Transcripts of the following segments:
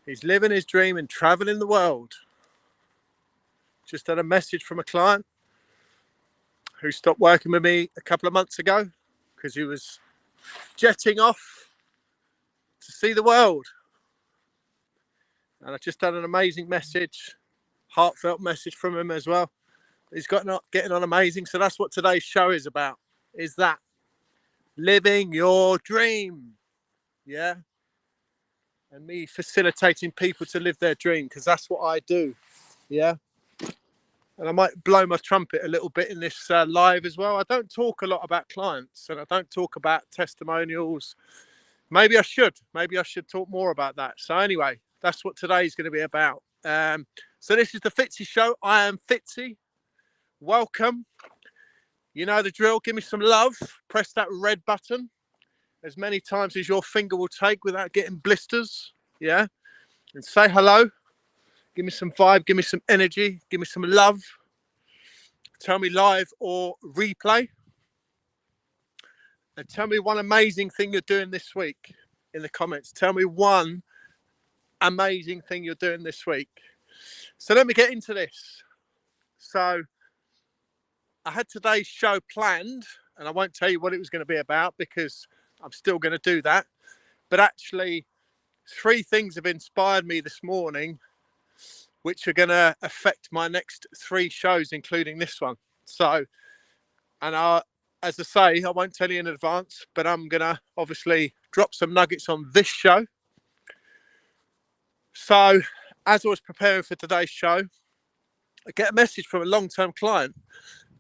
He's living his dream and traveling the world. Just had a message from a client who stopped working with me a couple of months ago because he was jetting off to see the world. And I just had an amazing message, heartfelt message from him as well. He's got not getting on amazing. So that's what today's show is about, is that living your dream. Yeah. And me facilitating people to live their dream, because that's what I do. Yeah. And I might blow my trumpet a little bit in this live as well. I don't talk a lot about clients, and I don't talk about testimonials. Maybe I should talk more about that. So anyway, that's what today's going to be about. So this is the Fitzy show. I am Fitzy. Welcome. You know the drill. Give me some love. Press that red button as many times as your finger will take without getting blisters. Yeah. And say hello. Give me some vibe. Give me some energy. Give me some love. Tell me live or replay. And tell me one amazing thing you're doing this week in the comments. Tell me one amazing thing you're doing this week. So let me get into this. So I had today's show planned, and I won't tell you what it was going to be about because I'm still going to do that. But actually, 3 things have inspired me this morning, which are going to affect my next 3 shows, including this one. So, and as I say, I won't tell you in advance, but I'm going to obviously drop some nuggets on this show. So, as I was preparing for today's show, I get a message from a long-term client,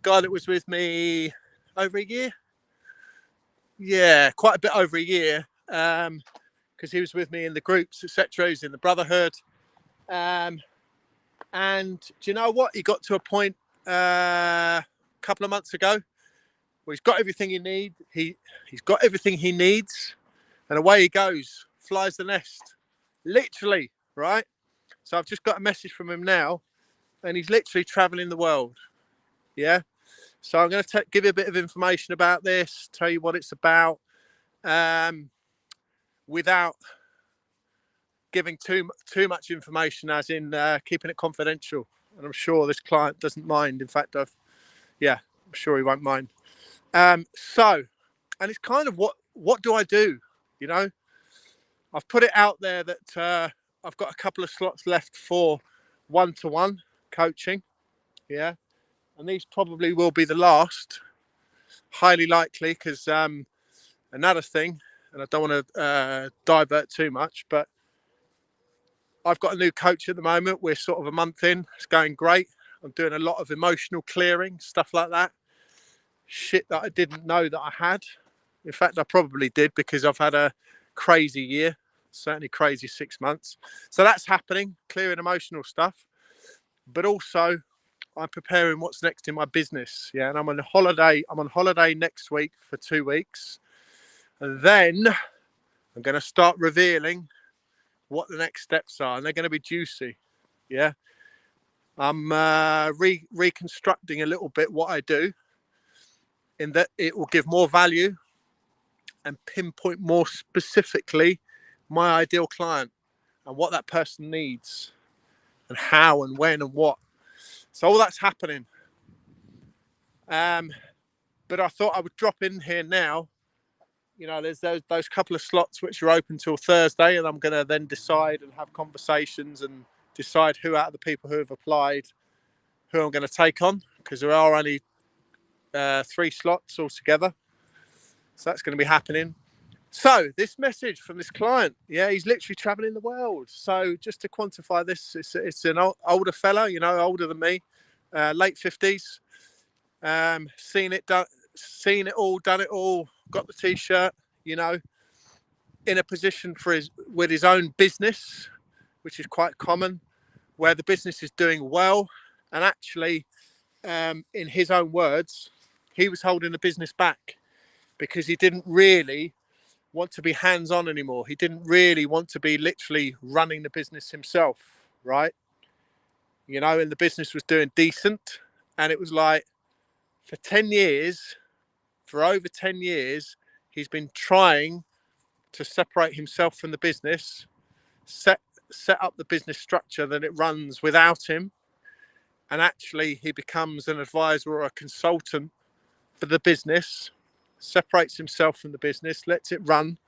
guy that was with me over a year. Yeah, quite a bit over a year, because he was with me in the groups, etc. He's in the Brotherhood. And do you know what? He got to a point a couple of months ago where he's got everything he needs. He's got everything he needs, and away he goes, flies the nest, literally, right? So I've just got a message from him now, and he's literally traveling the world. Yeah. So I'm going to give you a bit of information about this, tell you what it's about, without giving too much information, as in keeping it confidential. And I'm sure this client doesn't mind. In fact, I'm sure he won't mind. So, and it's kind of what do I do? You know, I've put it out there that I've got a couple of slots left for one-to-one coaching. Yeah. And these probably will be the last, highly likely, because another thing, and I don't want to divert too much, but I've got a new coach at the moment. We're sort of a month in. It's going great. I'm doing a lot of emotional clearing, stuff like that. Shit that I didn't know that I had. In fact, I probably did, because I've had a crazy year, certainly crazy 6 months. So that's happening, clearing emotional stuff. But also, I'm preparing what's next in my business. Yeah, and I'm on holiday. I'm on holiday next week for 2 weeks. And then I'm going to start revealing what the next steps are. And they're going to be juicy. Yeah. I'm reconstructing a little bit what I do, in that it will give more value and pinpoint more specifically my ideal client and what that person needs and how and when and what. So all that's happening. But I thought I would drop in here now. You know, there's those couple of slots which are open till Thursday, and I'm going to then decide and have conversations and decide who out of the people who have applied, who I'm going to take on, because there are only 3 slots altogether. So that's going to be happening. So this message from this client, yeah, he's literally traveling the world. So just to quantify this, it's an older fella, you know, older than me, late 50s, seen it all, done it all, got the t-shirt, you know, in a position with his own business, which is quite common, where the business is doing well. And actually, in his own words, he was holding the business back because he didn't really want to be hands-on anymore. He didn't really want to be literally running the business himself, right? You know, and the business was doing decent. And it was like, for over 10 years, he's been trying to separate himself from the business, set up the business structure that it runs without him, and actually he becomes an advisor or a consultant for the business, separates himself from the business, lets it run,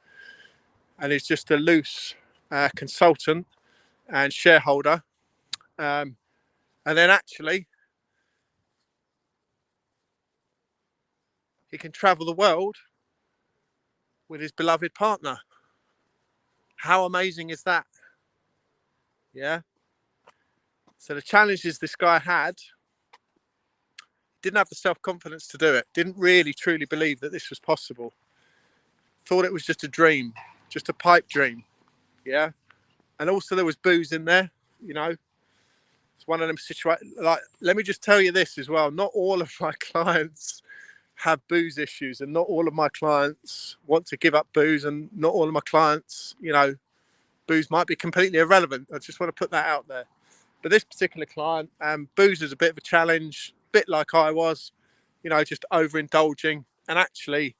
and is just a loose consultant and shareholder. And then actually he can travel the world with his beloved partner. How amazing is that? Yeah. So the challenges this guy had, didn't have the self-confidence to do it, didn't really truly believe that this was possible, thought it was just a dream, just a pipe dream. Yeah. And also there was booze in there, you know. It's one of them situations. Like, let me just tell you this as well, not all of my clients have booze issues, and not all of my clients want to give up booze, and not all of my clients, you know, booze might be completely irrelevant. I just want to put that out there. But this particular client, booze is a bit of a challenge, a bit like I was, you know, just overindulging. And actually,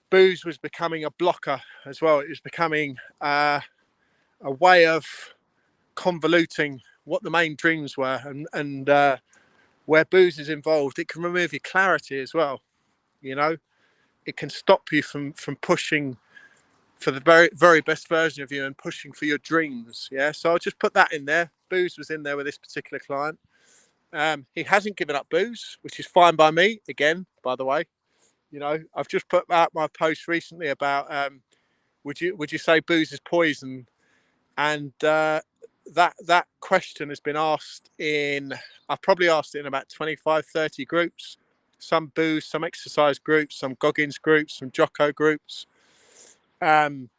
booze was becoming a blocker as well. It was becoming a way of convoluting what the main dreams were. And where booze is involved, it can remove your clarity as well. You know, it can stop you from pushing for the very, very best version of you and pushing for your dreams. Yeah. So I'll just put that in there. Booze was in there with this particular client. He hasn't given up booze, which is fine by me. Again, by the way, you know, I've just put out my post recently about would you say booze is poison? And that question has been asked in, I've probably asked it in about 25, 30 groups. Some booze, some exercise groups, some Goggins groups, some Jocko groups. And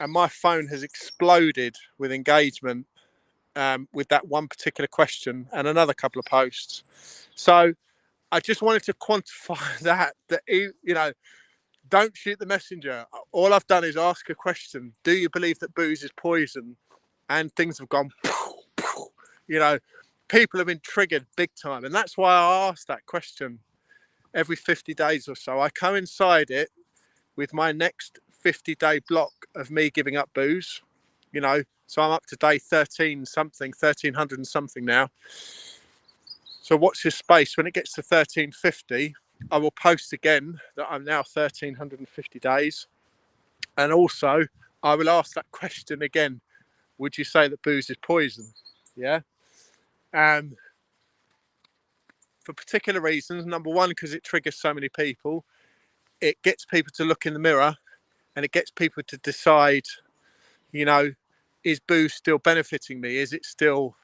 my phone has exploded with engagement with that one particular question and another couple of posts. So I just wanted to quantify that you know, don't shoot the messenger. All I've done is ask a question. Do you believe that booze is poison? And things have gone, you know, people have been triggered big time. And that's why I ask that question every 50 days or so. I coincide it with my next 50-day block of me giving up booze, you know. So I'm up to day 13 something, 1300 and something now. So watch this space. When it gets to 1350, I will post again that I'm now 1350 days. And also I will ask that question again. Would you say that booze is poison? Yeah. For particular reasons. Number one, because it triggers so many people. It gets people to look in the mirror, and it gets people to decide, you know, is booze still benefiting me? Is it still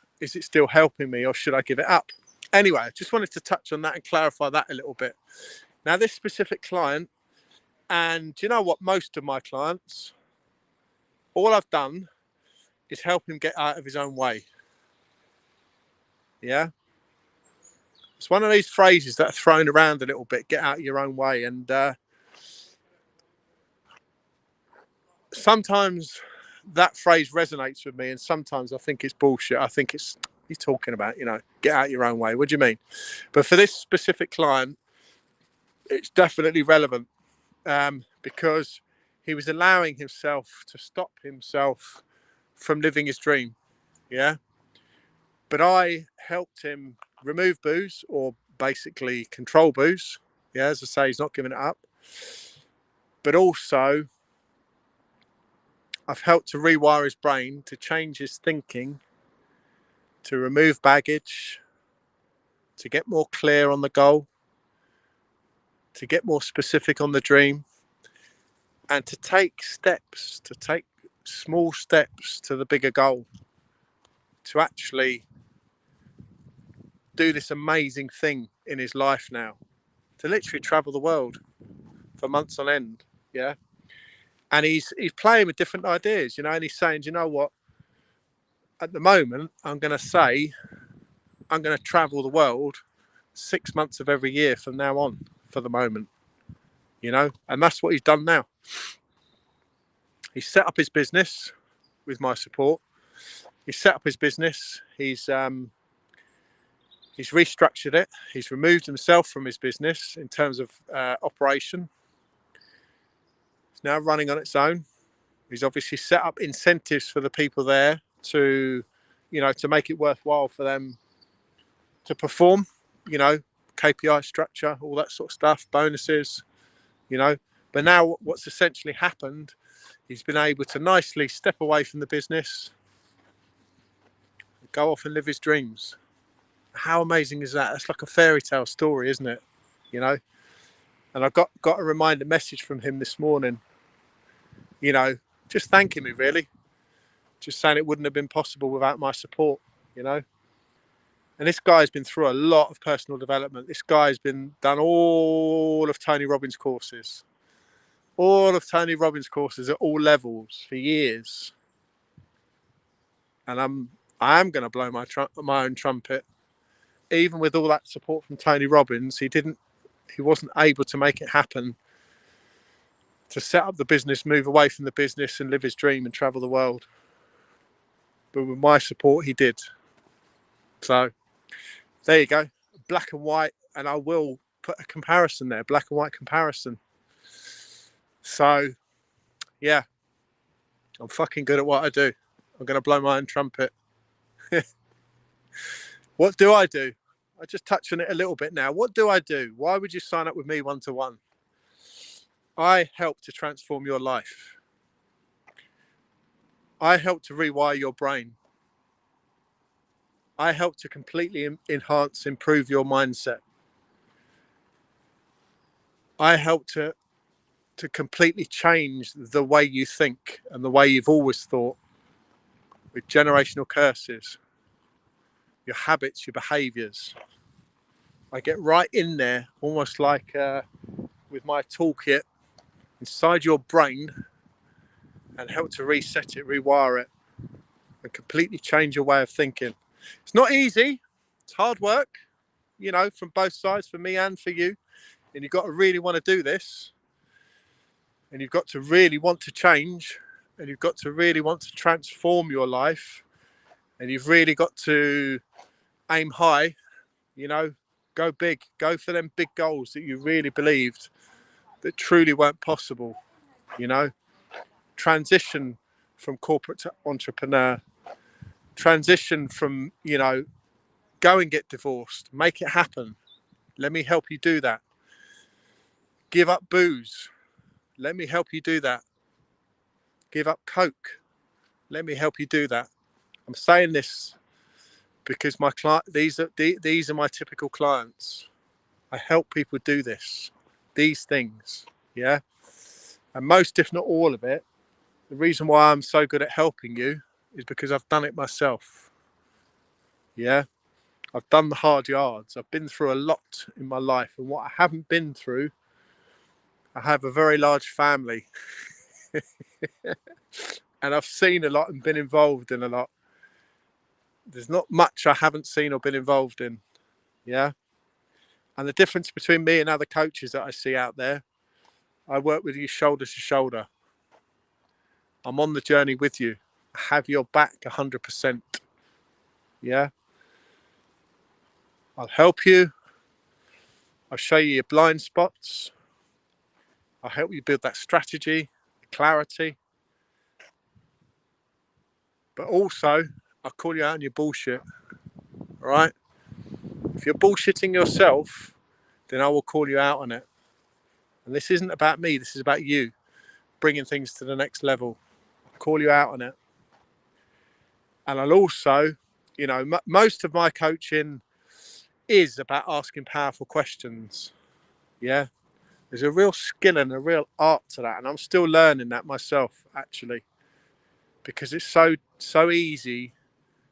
helping me, or should I give it up? Anyway, I just wanted to touch on that and clarify that a little bit. Now, this specific client, and do you know what? Most of my clients, all I've done is help him get out of his own way. Yeah. It's one of these phrases that are thrown around a little bit, get out of your own way. And sometimes that phrase resonates with me, and sometimes I think it's bullshit. I think it's, he's talking about, you know, get out your own way. What do you mean? But for this specific client, it's definitely relevant because he was allowing himself to stop himself from living his dream. Yeah. But I helped him remove booze, or basically control booze. Yeah. As I say, he's not giving it up. But also, I've helped to rewire his brain, to change his thinking, to remove baggage, to get more clear on the goal, to get more specific on the dream, and to take steps, to take small steps to the bigger goal, to actually do this amazing thing in his life now, to literally travel the world for months on end. Yeah. And he's playing with different ideas, you know, and he's saying, you know what, at the moment, I'm going to travel the world 6 months of every year from now on, for the moment, you know. And that's what he's done now. He's set up his business with my support. He's set up his business. He's restructured it. He's removed himself from his business in terms of operation. It's now running on its own. He's obviously set up incentives for the people there to, to make it worthwhile for them to perform, KPI structure, all that sort of stuff, bonuses, But now what's essentially happened, he's been able to nicely step away from the business, go off and live his dreams. How amazing is that? It's like a fairy tale story, isn't it? And I got a reminder message from him this morning, just thanking me, really. Just saying it wouldn't have been possible without my support, And this guy's been through a lot of personal development. This guy's done all of Tony Robbins' courses. All of Tony Robbins' courses at all levels for years. And I am going to blow my own trumpet. Even with all that support from Tony Robbins, he wasn't able to make it happen to set up the business, move away from the business and live his dream and travel the world. But with my support, he did. So there you go, black and white. And I will put a comparison there, black and white comparison. So yeah, I'm fucking good at what I do. I'm going to blow my own trumpet. What do? I just touched on it a little bit now. What do I do? Why would you sign up with me one-to-one? I help to transform your life. I help to rewire your brain. I help to completely enhance, improve your mindset. I help to completely change the way you think and the way you've always thought, with generational curses, your habits, your behaviors. I get right in there, almost like with my toolkit inside your brain, and help to reset it, rewire it, and completely change your way of thinking. It's not easy. It's hard work, from both sides, for me and for you. And you've got to really want to do this. And you've got to really want to change. And you've got to really want to transform your life. And you've really got to aim high, go big, go for them big goals that you really believed that truly weren't possible, transition from corporate to entrepreneur, transition from, go and get divorced, make it happen. Let me help you do that. Give up booze. Let me help you do that. Give up coke. Let me help you do that. I'm saying this because these are my typical clients. I help people do these things, yeah. And most, if not all of it, the reason why I'm so good at helping you is because I've done it myself. Yeah, I've done the hard yards. I've been through a lot in my life, and what I haven't been through, I have a very large family, and I've seen a lot and been involved in a lot. There's not much I haven't seen or been involved in. Yeah. And the difference between me and other coaches that I see out there, I work with you shoulder to shoulder. I'm on the journey with you. I have your back 100%. Yeah. I'll help you. I'll show you your blind spots. I'll help you build that strategy, clarity. But also, I'll call you out on your bullshit. All right? If you're bullshitting yourself, then I will call you out on it. And this isn't about me. This is about you bringing things to the next level. I'll call you out on it. And I'll also, most of my coaching is about asking powerful questions. Yeah. There's a real skill and a real art to that. And I'm still learning that myself, actually, because it's so easy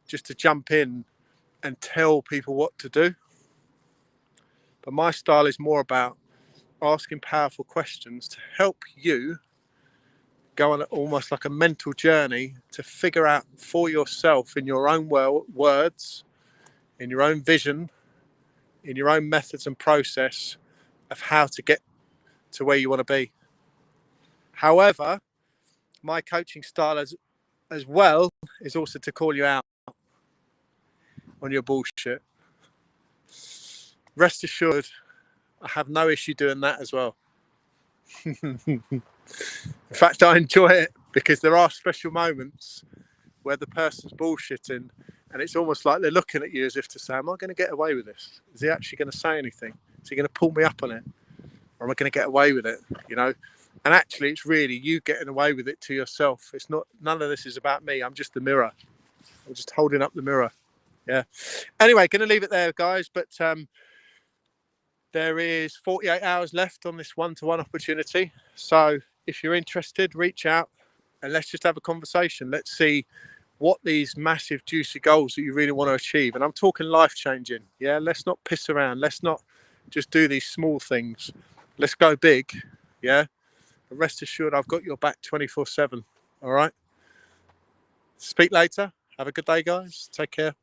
just to jump in and tell people what to do. But my style is more about asking powerful questions to help you go on almost like a mental journey to figure out for yourself in your own words, in your own vision, in your own methods and process of how to get to where you want to be. However, my coaching style as well is also to call you out on your bullshit. Rest assured, I have no issue doing that as well. In fact, I enjoy it because there are special moments where the person's bullshitting, and it's almost like they're looking at you as if to say, am I going to get away with this? Is he actually going to say anything? Is he going to pull me up on it? Or am I going to get away with it? You know? And actually, it's really you getting away with it to yourself. It's not, none of this is about me. I'm just the mirror. I'm just holding up the mirror. Yeah. Anyway, going to leave it there, guys. But there is 48 hours left on this one-to-one opportunity. So if you're interested, reach out and let's just have a conversation. Let's see what these massive, juicy goals that you really want to achieve. And I'm talking life-changing. Yeah. Let's not piss around. Let's not just do these small things. Let's go big. Yeah. And rest assured, I've got your back 24/7. All right. Speak later. Have a good day, guys. Take care.